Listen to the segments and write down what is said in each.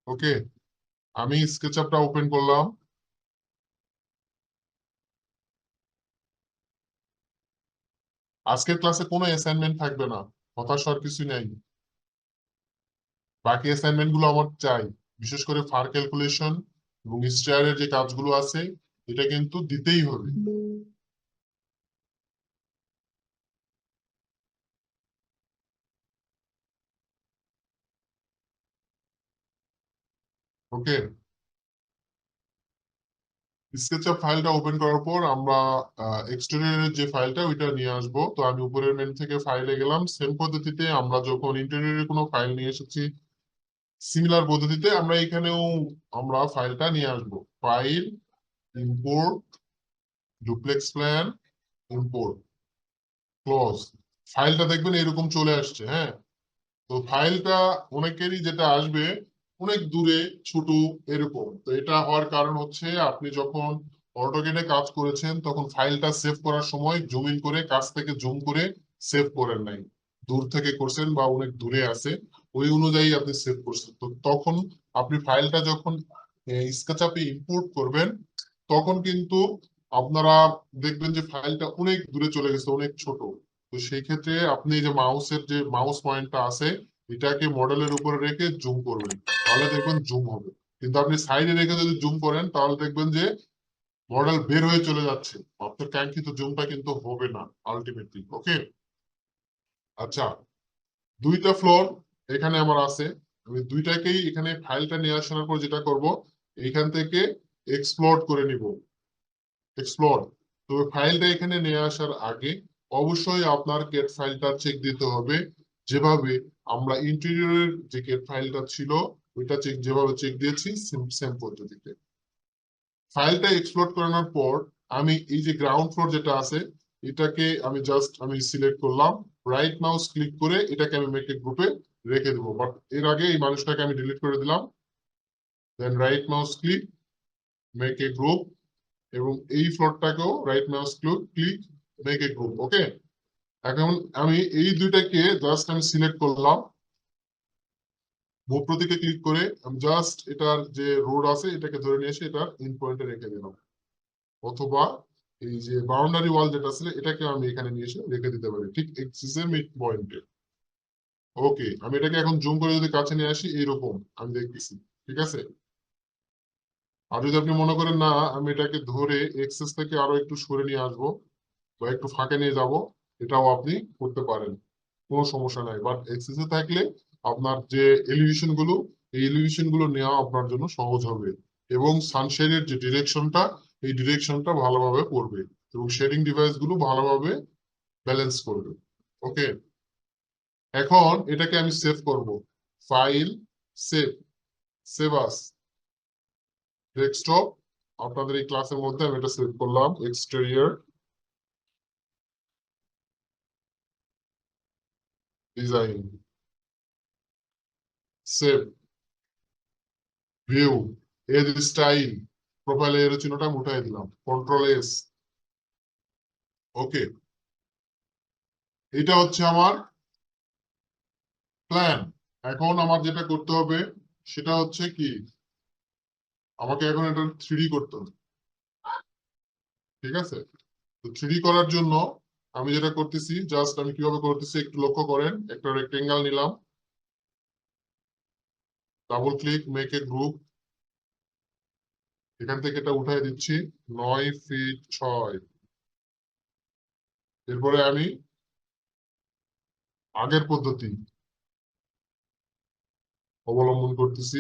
ওকে, আমি স্কেচআপটা ওপেন করলাম। আজকের ক্লাসে কোনো অ্যাসাইনমেন্ট থাকবে না, হতাশ হওয়ার কিছু নেই। বাকি অ্যাসাইনমেন্ট গুলো আমার চাই, বিশেষ করে ফার ক্যালকুলেশন এবং স্টেয়ারের যে কাজগুলো আছে, এটা কিন্তু দিতেই হবে। ওকে, স্কেচআপ ফাইলটা ওপেন করার পর আমরা এক্সটেরিয়রের যে ফাইলটা ওইটা নিয়ে আসবো। তো আমি উপরের মেনু থেকে ফাইলে গেলাম। সেম পদ্ধতিতে আমরা যখন ইন্টেরিয়রের কোনো ফাইল নিয়ে এসেছি, সিমিলার পদ্ধতিতে আমরা এখানেও আমরা ফাইলটা নিয়ে আসবো। File, import, duplex plan, import, close. ফাইলটা দেখবেন এরকম চলে আসছে। হ্যাঁ, তো ফাইলটা অনেকেরই যেটা আসবে অনেক দূরে, ছোট, এরকম। তো এটা হওয়ার কারণ হচ্ছে আপনি যখন অটোক্যাডে কাজ করেছেন তখন ফাইলটা সেভ করার সময় জুম ইন করে, কাছ থেকে জুম করে সেভ করেন নাই, দূর থেকে করছেন বা অনেক দূরে আছে, ওই অনুযায়ী আপনি সেভ করছেন। তো তখন আপনি ফাইলটা যখন স্কেচআপে ইম্পোর্ট করবেন তখন কিন্তু আপনারা দেখবেন যে ফাইলটা অনেক দূরে চলে গেছে, অনেক ছোট। তো সেই ক্ষেত্রে আপনি যে মাউসের যে মাউস পয়েন্টটা আছে এটাকে মডেলের উপরে রেখে জুম করবেন, তাহলে দেখবেন জুম হবে। কিন্তু আপনি সাইডে রেখে যদি জুম করেন তাহলে দেখবেন যে মডেল বের হয়ে চলে যাচ্ছে, আপনার কাঙ্ক্ষিত জুমটা কিন্তু হবে না আলটিমেটলি। ওকে, আচ্ছা, দুইটা ফ্লোর এখানে আমার আছে। আমি দুইটাকেই এখানে ফাইলটা নিয়ে আসার পর যেটা করব, এইখান থেকে এক্সপ্লোর করে নিব। এক্সপ্লোর, তবে ফাইলটা এখানে নিয়ে আসার আগে অবশ্যই আপনার কেট ফাইলটা চেক দিতে হবে, যেভাবে আমরা ইন্টেরিয়রের যে কেট ফাইলটা ছিল ওইটা চেক যেভাবে চেক দিয়েছি সেম সেম পদ্ধতিতে। ফাইলটা এক্সপ্লোর করানোর পর আমি এই যে গ্রাউন্ড ফ্লোর যেটা আছে এটাকে আমি সিলেক্ট করলাম, রাইট মাউস ক্লিক করে এটাকে আমি মেক এ গ্রুপে রেখে দেবো। বাট এর আগে এই মানুষটাকে আমি ডিলিট করে দিলাম। Then right mouse click, make a group, এবং এই ফ্লোরটাকেও right mouse click, make a group. Okay, এখন আমি এই দুইটাকে জাস্ট আমি সিলেক্ট করলাম, মুভ প্রতীকে ক্লিক করে আমি জাস্ট এটার যে রোড আছে এটাকে ধরে নিয়ে এসে এটার ইন পয়েন্টে রেখে দিলাম। অথবা এই যে বাউন্ডারি ওয়াল যেটা আছে এটাকে আমি এখানে নিয়ে এসে রেখে দিতে পারি ঠিক এক্সিসের মিড পয়েন্টে। ওকে, আমি এটাকে এখন জুম করে যদি কাছে নিয়ে আসি এইরকম আমি দেখতেছি। ঠিক আছে, আর যদি আপনি মনে করেন না আমি এটাকে ধরে এক্সেস থেকে আরো একটু সরে নিয়ে আসবো বা একটু ফাঁকে নিয়ে যাব, এটাও আপনি করতে পারেন, কোনো সমস্যা নাই। বাট এক্সেসে থাকলে আপনার যে এলিভেশন গুলো, এই এলিভেশন গুলো নেওয়া আপনার জন্য সহজ হবে, এবং সানশেডের যে ডিরেকশনটা এই ডিরেকশনটা ভালোভাবে পড়বে, এবং শেডিং ডিভাইস গুলো ভালোভাবে ব্যালেন্স করবে। ওকে, এখন এটাকে আমি সেভ করব। File, save, save as, desktop. আপনাদের এই ক্লাসের মধ্যে আমি এটা সেভ করলাম, exterior design, save, view, edge style, profile এর চিহ্নটা আমি উঠাই দিলাম, কন্ট্রোল এস। ওকে, এটা হচ্ছে আমার প্ল্যান। এখন আমার যেটা করতে হবে সেটা হচ্ছে কি, আমাকে এখন এটা থ্রিডি করতে হবে। ঠিক আছে, তো থ্রিডি করার জন্য আমি যেটা করতেছি, জাস্ট আমি কিভাবে করতেছি একটু লক্ষ্য করেন। একটা রেক্টেঙ্গেল নিলাম, double click, make a group, এখান থেকে এটা উঠাই দিচ্ছি 9 ফিট 6। এরপরে আমি আগের পদ্ধতি অবলম্বন করতেছি।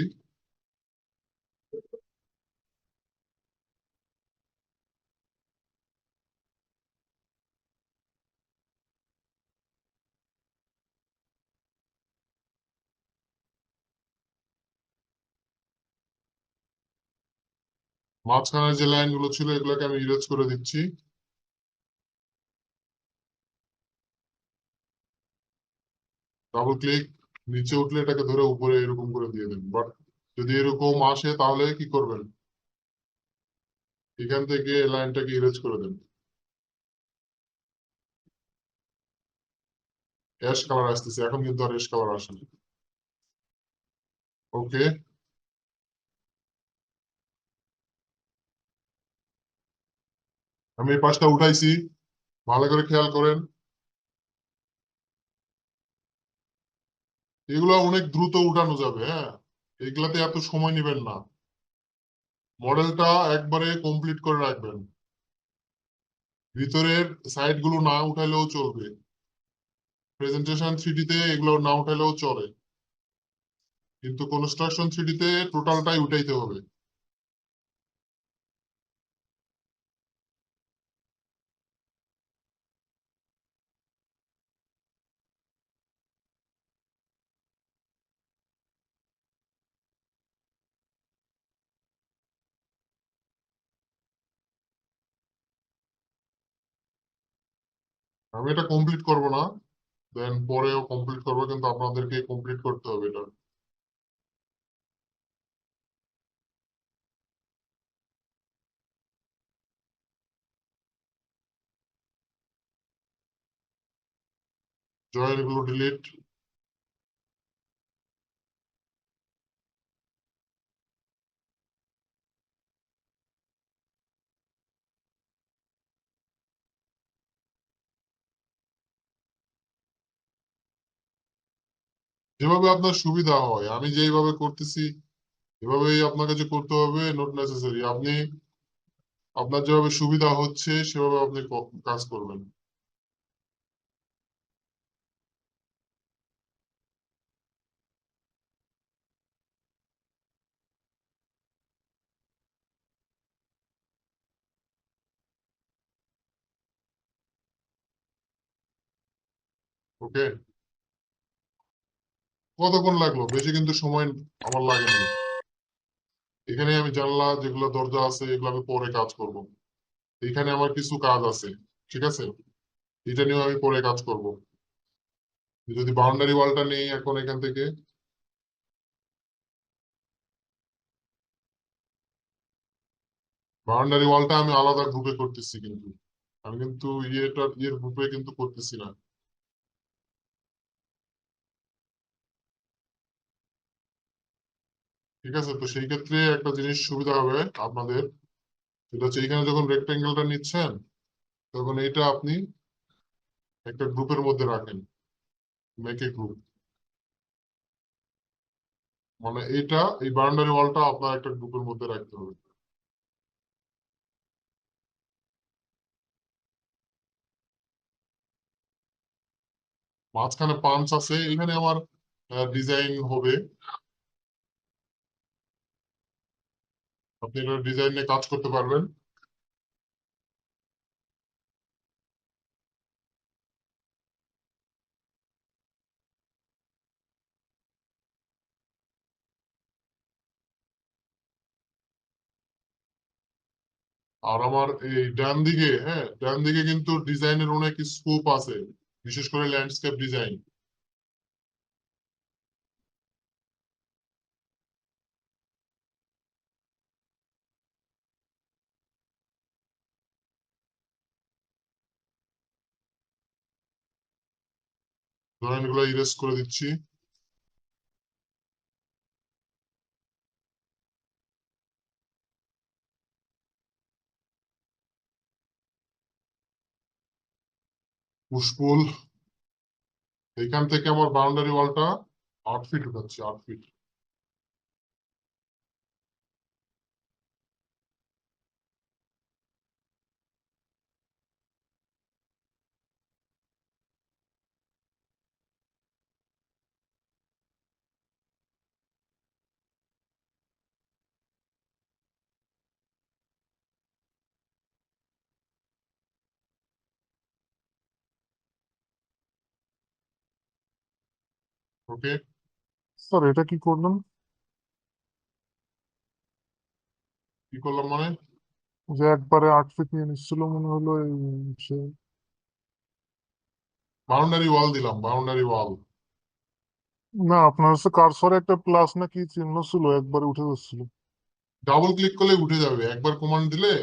মাঝখানে যে লাইন গুলো ছিল এগুলোকে আমি ইরেজ করে দিচ্ছি। ডাবল ক্লিক, নিচে উঠলে এটাকে ধরে উপরে এরকম করে দিয়ে দেন। বাট যদি এরকম আসে তাহলে কি করবেন, এখান থেকে লাইনটাকে ইরেজ করে দেন। অ্যাশ কালার আসতেছে, এখন কিন্তু আর অ্যাশ কালার আসে না। ওকে, আমি এই পাশটা উঠাইছি, ভালো করে খেয়াল করেন। এগুলো অনেক দ্রুত উঠানো যাবে, হ্যাঁ, এগুলাতে এত সময় নেবেন না। মডেলটা একবারে কমপ্লিট করে রাখবেন, ভিতরের সাইড গুলো না উঠাইলেও চলবে, প্রেজেন্টেশন থ্রিডিতে এগুলো না উঠাইলেও চলে, কিন্তু কনস্ট্রাকশন থ্রিডিতে টোটালটাই উঠাইতে হবে। আমি এটা কমপ্লিট করব না, দেন পরেও কমপ্লিট করবো, কিন্তু আপনাদেরকে কমপ্লিট করতে হবে এটা। জয়ের গুলো ডিলিট। যেভাবে আপনার সুবিধা হয়, আমি যেভাবে করতেছি এভাবেই আপনাকে যে করতে হবে নট নেসেসারি। আপনি আপনার যেভাবে সুবিধা হচ্ছে সেভাবে আপনি কাজ করবেন। ওকে, কতক্ষণ লাগলো? বেশি কিন্তু সময় আমার লাগে নাই। এখানে আমি জানলা যেগুলো দরজা আছে এগুলো আমি পরে কাজ করব। এখানে আমার কিছু কাজ আছে, ঠিক আছে, এটা নিয়েও আমি পরে কাজ করব। যদি বাউন্ডারি ওয়ালটা নেই এখন এখান থেকে, বাউন্ডারি ওয়ালটা আমি আলাদা গ্রুপে করতেছি, কিন্তু আমি কিন্তু ইয়ের গ্রুপে কিন্তু করতেছি না। ঠিক আছে, তো সেই ক্ষেত্রে একটা জিনিস সুবিধা হবে আপনাদের, সেটা হচ্ছে এখানে যখন রেক্টেঙ্গেলটা নিচ্ছেন তখন এটা আপনি একটা গ্রুপের মধ্যে রাখেন, মেক এ গ্রুপ। মানে এটা, এই বাউন্ডারি ওয়ালটা আপনার একটা গ্রুপের মধ্যে রাখতে হবে। মাঝখানে পাঞ্চ আছে, এখানে আমার ডিজাইন হবে, আপনি এটা ডিজাইন নিয়ে কাজ করতে পারবেন। আর আমার এই ডান দিকে, হ্যাঁ, ডান দিকে কিন্তু ডিজাইনের অনেক স্কোপ আছে, বিশেষ করে ল্যান্ডস্কেপ ডিজাইন। জয়েন্ট গুলো ইরেজ করে দিচ্ছি। পুশপুল, এখান থেকে আমার বাউন্ডারি ওয়ালটা 8 ফিট উঠাচ্ছি, 8 ফিট। ওকে, স্যার এটা কি করলেন? কি করলাম মানে? যে একবারে 8 ফিট নিয়ে নিচ্ছিল মনে হলো এই সে। বাউন্ডারি ওয়াল দিলাম, বাউন্ডারি ওয়াল। না, আপনার হচ্ছে কার্সরে একটা প্লাস না কি চিহ্ন ছিল, একবারে উঠে যাচ্ছিল। ডাবল ক্লিক করলে উঠে যাবে, একবার কমান্ড দিলে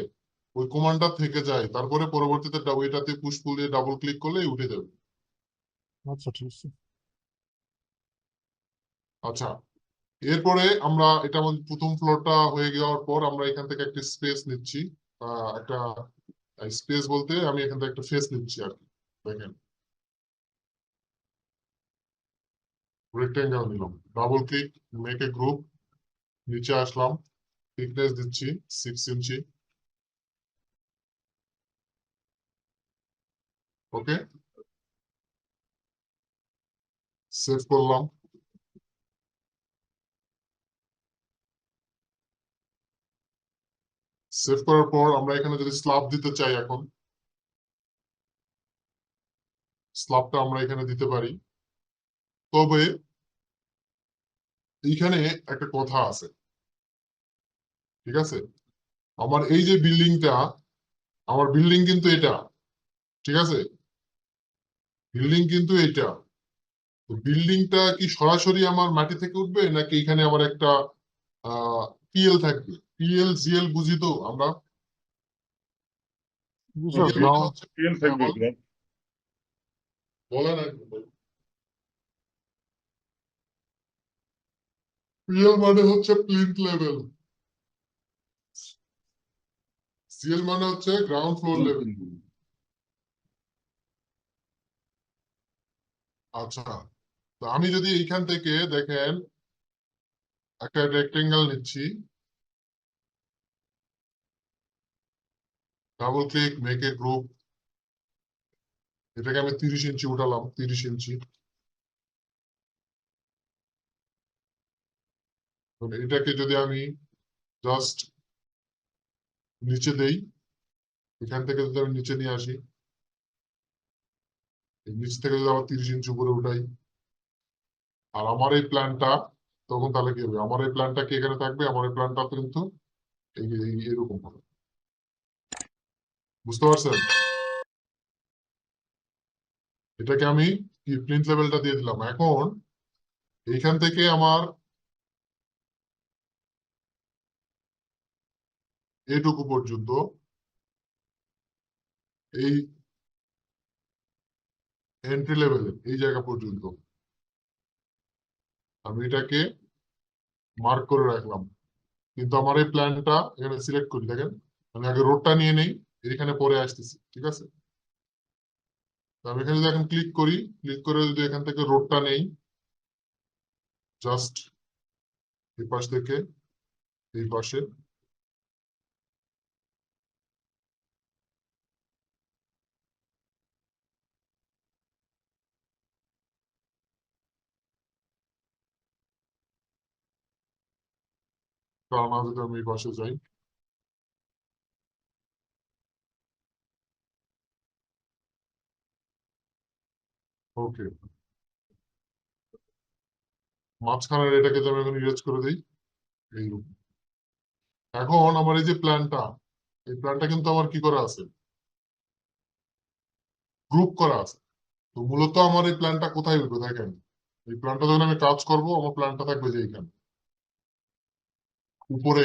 ওই কমান্ডটা থেকে যায়, তারপরে পরবর্তীতে ওইটাতে পুশপুল দিয়ে ডাবল ক্লিক করলে উঠে যাবে। আচ্ছা, ঠিক আছে। আচ্ছা, এরপরে আমরা এটা আমাদের প্রথম ফ্লোরটা হয়ে যাওয়ার পর আমরা এখান থেকে একটা স্পেস নিচ্ছি, একটা স্পেস বলতে আমি এখান থেকে একটা ফেস নিচ্ছি আর কি। দেখেন রেক্টেঙ্গেল নিলাম, double click, make a group, নিচে আসলাম, থিকনেস দিচ্ছি 6 ইঞ্চি। ওকে, সেভ করলাম। সেভ করার পর আমরা এখানে যদি স্ল্যাব দিতে চাই, এখন স্ল্যাবটা আমরা এখানে দিতে পারি। তবে এইখানে একটা কথা আছে, ঠিক আছে? আমার এই যে বিল্ডিংটা, আমার বিল্ডিং কিন্তু এটা, ঠিক আছে? বিল্ডিং কিন্তু এটা। তো বিল্ডিংটা কি সরাসরি আমার মাটি থেকে উঠবে, নাকি এখানে আমার একটা পিএল থাকবে? পিএল জিএল বুঝি তো আমরা। জি স্যার, পিএল মানে গ্রাউন্ড হচ্ছে, তেল হ্যাঁ, থাকবে এগুলো। বলেন একদম ভাই। পিএল মানে হচ্ছে প্লিন্থ লেভেল, সিএল মানে হচ্ছে গ্রাউন্ড ফ্লোর লেভেল। আচ্ছা, তো আমি যদি এইখান থেকে দেখেন একটা রেক্টেঙ্গেল নিচ্ছি, double click, make a group, এটাকে আমি 30 ইঞ্চি উঠালাম, 30 ইঞ্চি। এটাকে যদি আমি জাস্ট নিচে দেই, এখান থেকে যদি আমি নিচে নিয়ে আসি, এই নিচ থেকে যদি আবার 30 ইঞ্চি উপরে উঠাই, আর আমার এই প্ল্যানটা, তখন তাহলে কি হবে? আমার এই প্ল্যানটা কি এখানে থাকবে? আমার এই প্ল্যানটা কিন্তু এরকম হবে। বুঝতে পারছেন? এটাকে আমি কি প্লিন্থ লেভেলটা দিয়ে দিলাম। এখন এইখান থেকে আমার এইটুকু পর্যন্ত, এই এন্ট্রি লেভেলে এই জায়গা পর্যন্ত আমি এটাকে মার্ক করে রাখলাম। কিন্তু আমার এই প্ল্যানটা এখানে সিলেক্ট করি, দেখেন আমি আগে রোডটা নিয়ে নেই, এখানে পরে আসতেছি, ঠিক আছে? তো আমি এখানে যদি এখন ক্লিক করি, ক্লিক করে যদি এখান থেকে রোডটা নেই, জাস্ট এই পাশ থেকে এই পাশে, টানা যদি আমি এই পাশে যাই, ওকে, মাঝখানের এটাকে যদি আমি এখন ইরেজ করে দিই, এইরকম। এখন আমার এই যে প্ল্যানটা, এই প্ল্যানটা কিন্তু আমার কি করা আছে? গ্রুপ করা আছে। তো মূলত আমার এই প্ল্যানটা কোথায় উঠবে দেখেন, এই প্ল্যানটা যখন আমি কাজ করব, আমার প্ল্যানটা থাকবে যে এইখানে উপরে,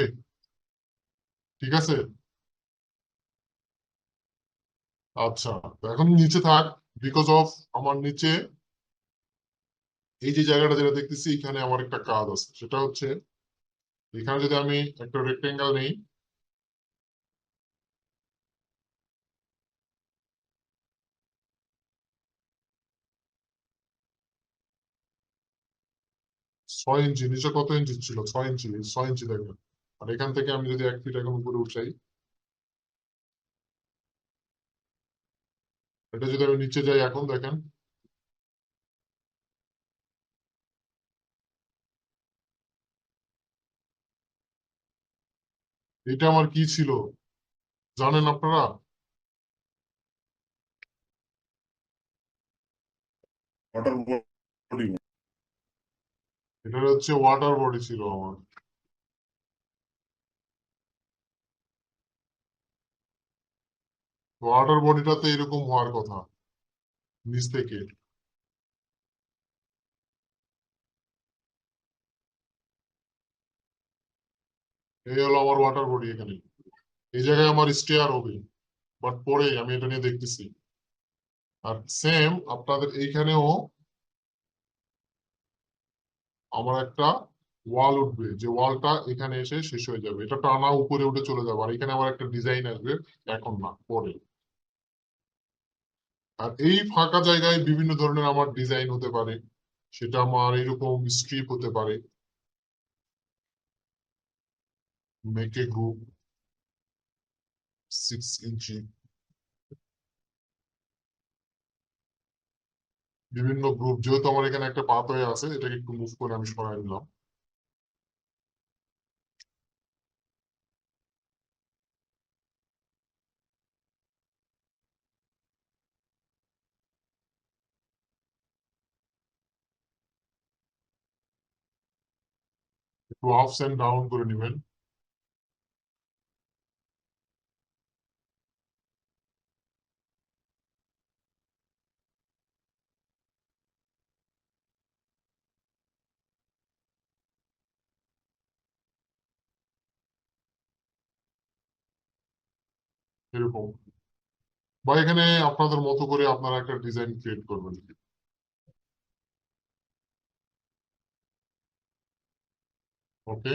ঠিক আছে? আচ্ছা, তো এখন নিচে থাক, বিকজ অফ আমার নিচে এই যে জায়গাটা যেটা দেখতেছি, এখানে আমার একটা কাজ আছে। সেটা হচ্ছে এখানে যদি আমি একটা রেক্টেঙ্গেল নেই, ছয় ইঞ্চি, নিচে কত ইঞ্চি ছিল? 6 ইঞ্চি, 6 ইঞ্চি দেখেন। আর এখান থেকে আমি যদি 1 ফিট এখন উপরে উঠাই, এটা যদি আমি নিচে যাই, এখন দেখেন এটা আমার কি ছিল জানেন আপনারা? Water body. এটা হচ্ছে ওয়াটার বডি ছিল আমার। ওয়াটার বডিটা তো এরকম হওয়ার কথা, নিচ থেকে। এই হলো আমার ওয়াটার বডি এখানে। এই জায়গায় আমার স্টেয়ার হবে, বাট পরে আমি এটা নিয়ে দেখতেছি। আর সেম আপনাদের এইখানেও আমার একটা ওয়াল উঠবে, যে ওয়ালটা এখানে এসে শেষ হয়ে যাবে, এটা টানা উপরে উঠে চলে যাবে, আর এখানে আবার একটা ডিজাইন আসবে, এখন না, পরে। আর এই ফাঁকা জায়গায় বিভিন্ন ধরনের আমার ডিজাইন হতে পারে, সেটা আমার এরকম স্ট্রিপ হতে পারে, মেকে গ্রুপ 6 ইঞ্চি, বিভিন্ন গ্রুপ। যেহেতু আমার এখানে একটা পাথওয়ে আছে, এটাকে একটু মুভ করে আমি সরাই নিলাম। একটু আপস এন্ড ডাউন করে নেবেন। এরকম, বা এখানে আপনাদের মতো করে আপনারা একটা ডিজাইন ক্রিয়েট করবেন। ওকে,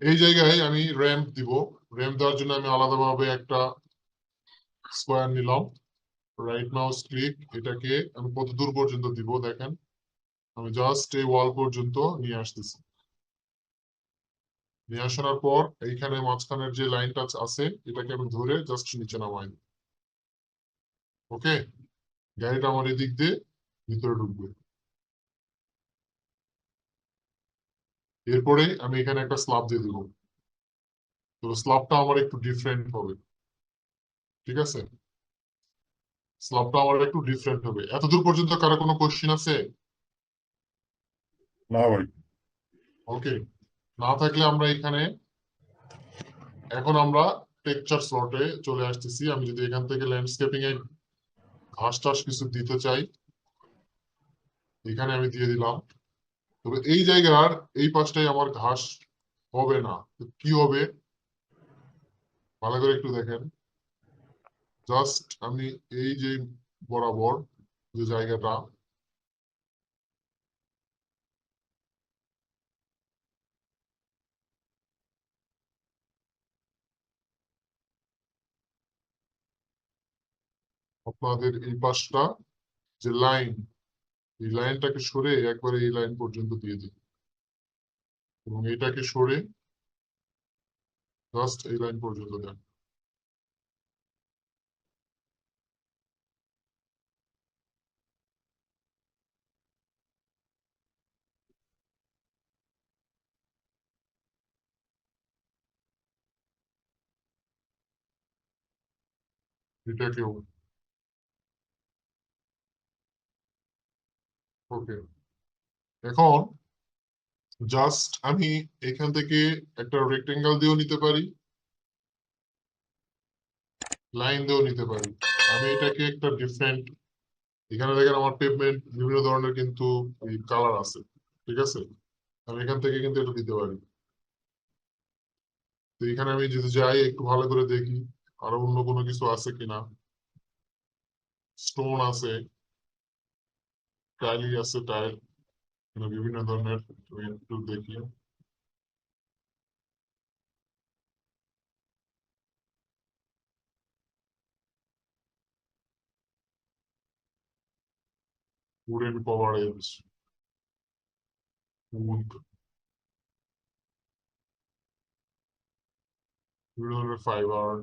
এই জায়গায় আমি র্যাম্প দিব। র্যাম্প দেওয়ার জন্য আমি আলাদাভাবে একটা স্কোয়ার নিলাম, রাইট মাউস ক্লিক, এটাকে আমি কত দূর পর্যন্ত দিব দেখেন, আমি জাস্ট এই ওয়াল পর্যন্ত নিয়ে আসতেছি। নিয়ে আসার পর এইখানে মাঝখানের যে লাইনটা আছে, এটাকে আমি ধরে জাস্ট নিচে নামাই। ওকে, গাড়িটা আমার এদিক দিয়ে ভিতরে ঢুকবে। এরপরে আমি এখানে একটা স্ল্যাব দিয়ে দিব, তো স্ল্যাবটা আমার একটু ডিফারেন্ট হবে। ঠিক আছে, স্ল্যাবটা আমার একটু ডিফারেন্ট হবে। এতদূর পর্যন্ত কারো কোনো কোশ্চিন আছে? না ভাই। ওকে, না থাকলে আমরা এখানে এখন আমরা টেক্সচার স্লটে চলে আসতেছি। আমি যদি এখান থেকে ল্যান্ডস্কেপিং এ ঘাস টাস কিছু দিতে চাই, এখানে আমি দিয়ে দিলাম। তবে এই জায়গার এই পাশটাই আমার ঘাস হবে না, তো কি হবে ভালো করে একটু দেখেন। জাস্ট আমি এই যে বরাবর যে জায়গাটা, আপনাদের এই পাশটা যে লাইন, এই লাইনটাকে সরে একবারে এই লাইন পর্যন্ত দিয়ে দিই, এবং এটাকে সরে জাস্ট এই লাইন পর্যন্ত দেন। এটাকেও। ওকে, এখন জাস্ট আমি এখান থেকে একটা রেক্টেঙ্গেল দিয়েও নিতে পারি, লাইন দিয়েও নিতে পারি। আমি এটাকে একটা ডিফারেন্ট, এখানে দেখেন আমার পেভমেন্ট বিভিন্ন ধরনের কিন্তু কালার আছে। ঠিক আছে, আমি এখান থেকে কিন্তু এটা দিতে পারি। তো এখানে আমি যদি যাই একটু ভালো করে দেখি আরো অন্য কোনো কিছু আছে কিনা। স্টোন আছে, টাইলি আছে, টাইল, বিভিন্ন ধরনের। আমি একটু দেখি, উডেন কভারেজ, উড, বিভিন্ন ধরনের ফাইবার।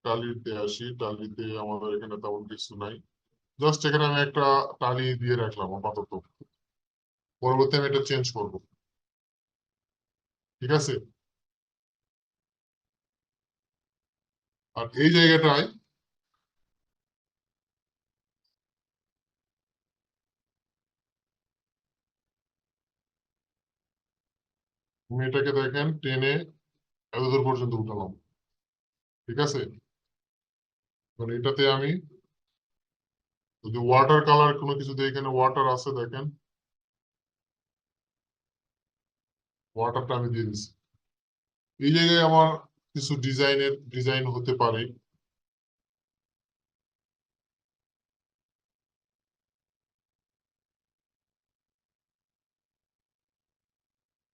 টালিতে আসি, টালিতে আমাদের এখানে তেমন কিছু নাই। জাস্ট এখানে আমি একটা টালি দিয়ে রাখলাম আপাতত, পরবর্তী আমি এটা চেঞ্জ করব। ঠিক আছে, আর এই জায়গাটায় আমি এটাকে দেখেন টেনে এতদূর পর্যন্ত উঠালাম। ঠিক আছে, মানে এটাতে আমি যদি ওয়াটার কালার কোনো কিছু দিয়ে, এখানে ওয়াটার আছে দেখেন, ওয়াটারটা আমি দিয়ে দিচ্ছি। এই জায়গায় আমার কিছু ডিজাইন হতে পারে।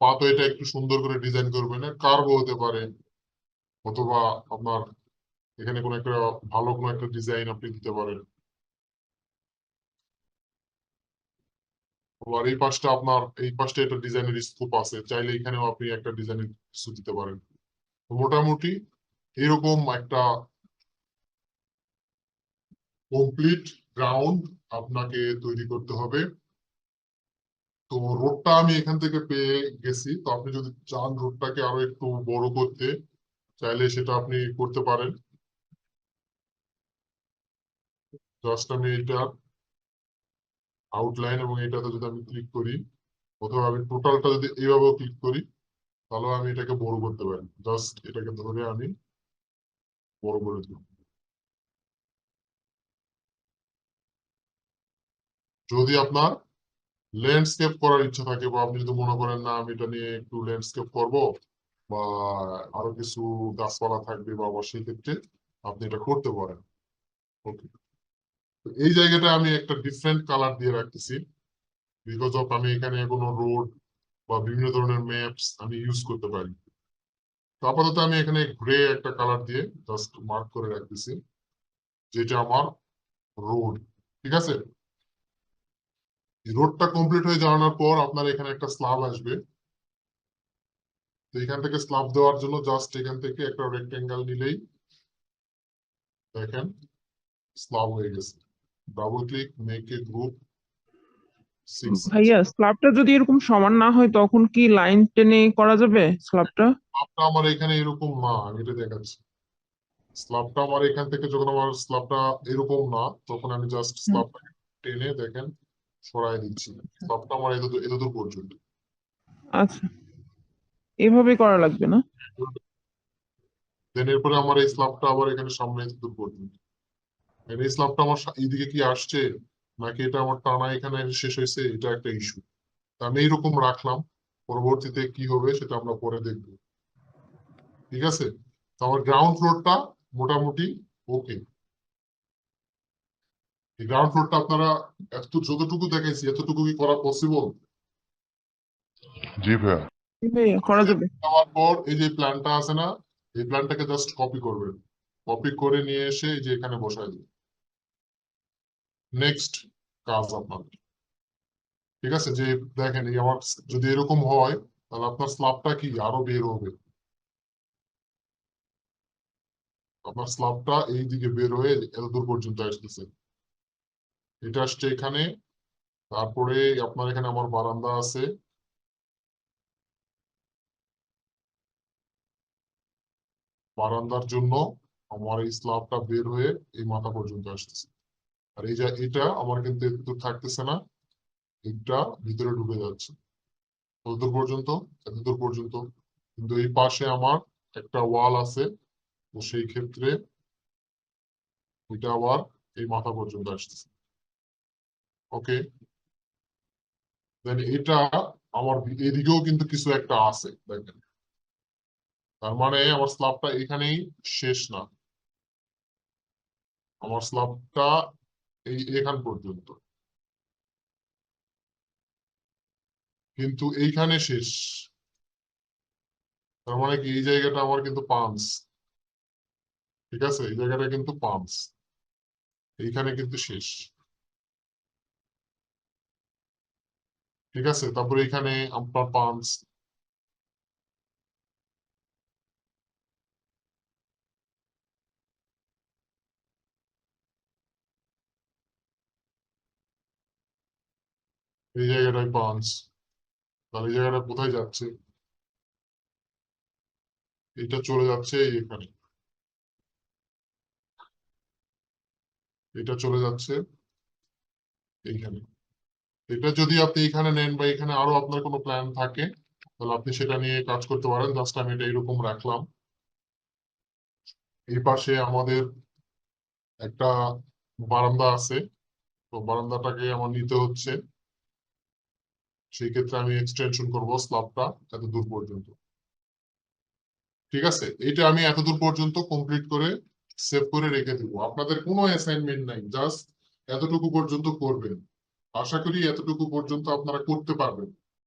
পা তো এটা একটু সুন্দর করে ডিজাইন করবেন, কার্ভও হতে পারে, অথবা আপনার এখানে কোনো একটা ভালো কোনো একটা ডিজাইন আপনি দিতে পারেন। আর এই পাশটা আপনার এই পাশটা একটা ডিজাইনের স্কোপ আছে, চাইলে এখানেও আপনি একটা ডিজাইনের কিছু দিতে পারেন। তো মোটামুটি এরকম একটা কমপ্লিট গ্রাউন্ড আপনাকে তৈরি করতে হবে। তো রোডটা আমি এখান থেকে পেয়ে গেছি, তো আপনি যদি চান রোডটাকে আরো একটু বড় করতে, চাইলে সেটা আপনি করতে পারেন। জাস্ট আমি এটা আউটলাইন এবং এটাতে যদি আমি ক্লিক করি, অথবা আমি টোটালটা যদি এইভাবেও ক্লিক করি, তাহলে আমি এটাকে বড় করতে পারি। জাস্ট এটাকে ধরে আমি বড় করে দেব। যদি আপনার ল্যান্ডস্কেপ করার ইচ্ছা থাকে, বা আপনি যদি মনে করেন না আমি এটা নিয়ে একটু ল্যান্ডস্কেপ করব, বা আরো কিছু গাছপালা থাকবে, বা সেই ক্ষেত্রে আপনি এটা করতে পারেন। ওকে, এই জায়গাটা আমি একটা ডিফারেন্ট কালার দিয়ে রাখতেছি, বিকজ অফ আমি এখানে কোনো রোড বা বিভিন্ন ধরনের ম্যাপস আমি ইউজ করতে পারি। তো আপাতত আমি এখানে গ্রে একটা কালার দিয়ে জাস্ট মার্ক করে রাখতেছি, যেটা আমার রোড। ঠিক আছে, এই রোডটা কমপ্লিট হয়ে যাওয়ার পর আপনার এখানে একটা স্ল্যাব আসবে। তো এখান থেকে স্ল্যাব দেওয়ার জন্য জাস্ট এখান থেকে একটা রেক্টেঙ্গেল নিলেই দেখেন স্ল্যাব হয়ে গেছে। Double click, make a group 6। ভাইয়া স্ল্যাবটা যদি এরকম সমান না হয় তখন কি লাইন টেনে করা যাবে স্ল্যাবটা? স্ল্যাবটা আমার এখানে এরকম না, আমি এটা দেখাচ্ছি। স্ল্যাবটা আমার এখান থেকে যখন আমার স্ল্যাবটা এরকম না, তখন আমি জাস্ট স্ল্যাবটা টেনে দেখেন সরাই দিচ্ছি। স্ল্যাবটা আমার এতদূর পর্যন্ত। আচ্ছা, এভাবে করা লাগবে না? দেন এরপরে আমার এই স্ল্যাবটা আবার এখানে সামনে এতদূর পর্যন্ত। এই স্ল্যাবটা আমার এইদিকে কি আসছে, নাকি এটা আমার টানা এখানে শেষ হয়েছে, এটা একটা ইস্যু। আমি এইরকম রাখলাম, পরবর্তীতে কি হবে সেটা আমরা পরে দেখবো। ঠিক আছে, তো আমার গ্রাউন্ড ফ্লোরটা মোটামুটি ওকে। এই গ্রাউন্ড ফ্লোরটা আপনারা যতটুকু দেখাইছি এতটুকু কি করা পসিবল? জি ভাইয়া। ভাইয়া করা যাবে। যাওয়ার পর এই যে প্ল্যানটা আছে না, এই প্ল্যানটাকে জাস্ট কপি করবেন। কপি করে নিয়ে এসে এই যে এখানে বসাই দিন। নেক্সট কাজ আপনার, ঠিক আছে, যে দেখেন এই আমার যদি এরকম হয়, তাহলে আপনার স্ল্যাবটা কি আরো বের হবে। আপনার স্ল্যাবটা এই দিকে বের হয়ে এতদূর পর্যন্ত আসতেছে। এটা আসছে এখানে, তারপরে আপনার এখানে আমার বারান্দা আছে, বারান্দার জন্য আমার এই স্ল্যাবটা বের হয়ে এই মাথা পর্যন্ত আসতেছে। আর এই যে এটা আমার কিন্তু এতদূর থাকতেছে না, এটা ভিতরে ঢুকে যাচ্ছে কতদূর পর্যন্ত, এতদূর পর্যন্ত। কিন্তু এই পাশে আমার একটা ওয়াল আছে, তো সেই ক্ষেত্রে এটা আবার এই মাথা পর্যন্ত আসতেছে। ওকে, দেন এটা আমার এদিকেও কিন্তু কিছু একটা আছে দেখেন। তার মানে আমার স্ল্যাবটা এখানেই শেষ না, আমার স্ল্যাবটা এখান পর্যন্ত, কিন্তু এইখানে শেষ। তার মানে কি এই জায়গাটা আমার কিন্তু পাঞ্চ। ঠিক আছে, এই জায়গাটা কিন্তু পাঞ্চ, এইখানে কিন্তু শেষ। ঠিক আছে, তারপরে এখানে আপনার পাঞ্চ, এই জায়গাটায় পাঞ্চ। তাহলে এই জায়গাটা কোথায় যাচ্ছে, এটা চলে যাচ্ছে এখানে, এটা চলে যাচ্ছে এইখানে। এটা যদি আপনি এখানে নেন, বা এখানে আরো আপনার কোনো প্ল্যান থাকে, তাহলে আপনি সেটা নিয়ে কাজ করতে পারেন। জাস্ট আমি এটা এরকম রাখলাম। এই পাশে আমাদের একটা বারান্দা আছে, তো বারান্দাটাকে আমার নিতে হচ্ছে, সেই ক্ষেত্রে আমি এক্সটেনশন করব স্ল্যাবটা এত দূর পর্যন্ত। ঠিক আছে, এটা আমি এতদূর পর্যন্ত কমপ্লিট করে সেভ করে রেখে দিব। আপনাদের কোনো অ্যাসাইনমেন্ট নাই, জাস্ট এতটুকু পর্যন্ত করবেন। আশা করি এতটুকু পর্যন্ত আপনারা করতে পারবেন।